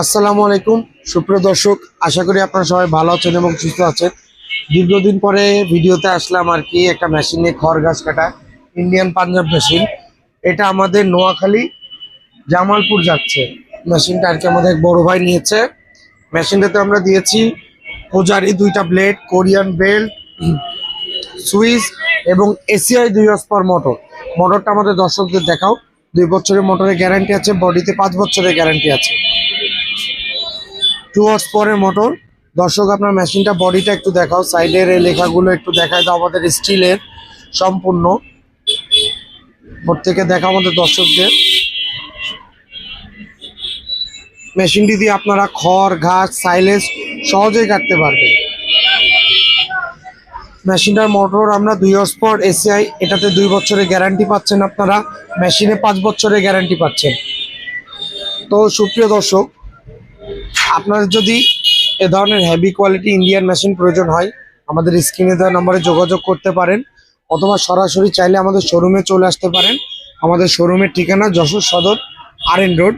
আসসালামু আলাইকুম সুপ্রিয় দর্শক, আশা করি আপনারা সবাই ভালো আছেন এবং সুস্থ আছেন। দীর্ঘদিন পরে ভিডিওতে আসলাম আর কি, একটা মেশিন নিয়ে, খড় গাছ কাটা ইন্ডিয়ান পাঞ্জাব মেশিন। এটা আমাদের নোয়াখালী জামালপুর যাচ্ছে মেশিনটা আর কি, আমাদের এক বড় ভাই নিয়েছে। মেশিনটাতে আমরা দিয়েছি পূজারি দুইটা ব্লেড, কোরিয়ান বেল্ট, সুইচ এবং এসিআই 2 হর্স পাওয়ার মোটর। মোটরটা আমাদের দর্শকদের দেখাও। 2 বছরের মোটরের গ্যারান্টি আছে, বডিতে 5 বছরের গ্যারান্টি আছে। 2 হর্স পাওয়ারের মোটর। দর্শক আপনার মেশিনটা বডিটা একটু দেখাও, সাইডের এই লেখাগুলো একটু দেখায় দাও, আমাদের স্টিলের সম্পূর্ণ। প্রত্যেকে দেখা আমাদের দর্শকদের। মেশিনটি দিয়ে আপনারা খড় ঘাস সাইলেজ সহজেই কাটতে পারবেন। মেশিনটার মোটর আমরা 2 হর্স পাওয়ার এসিআই, এটাতে 2 বছরের গ্যারান্টি পাচ্ছেন আপনারা, মেশিনে 5 বছরের গ্যারান্টি পাচ্ছেন। তো সুপ্রিয় দর্শক, আপনার যদি এ ধরনের হেভি কোয়ালিটি ইন্ডিয়ান মেশিন প্রয়োজন হয়, আমাদের স্ক্রিনে দেওয়া নম্বরে যোগাযোগ করতে পারেন, অথবা সরাসরি চাইলে আমাদের শোরুমে চলে আসতে পারেন। আমাদের শোরুমের ঠিকানা যশোর সদর RN রোড।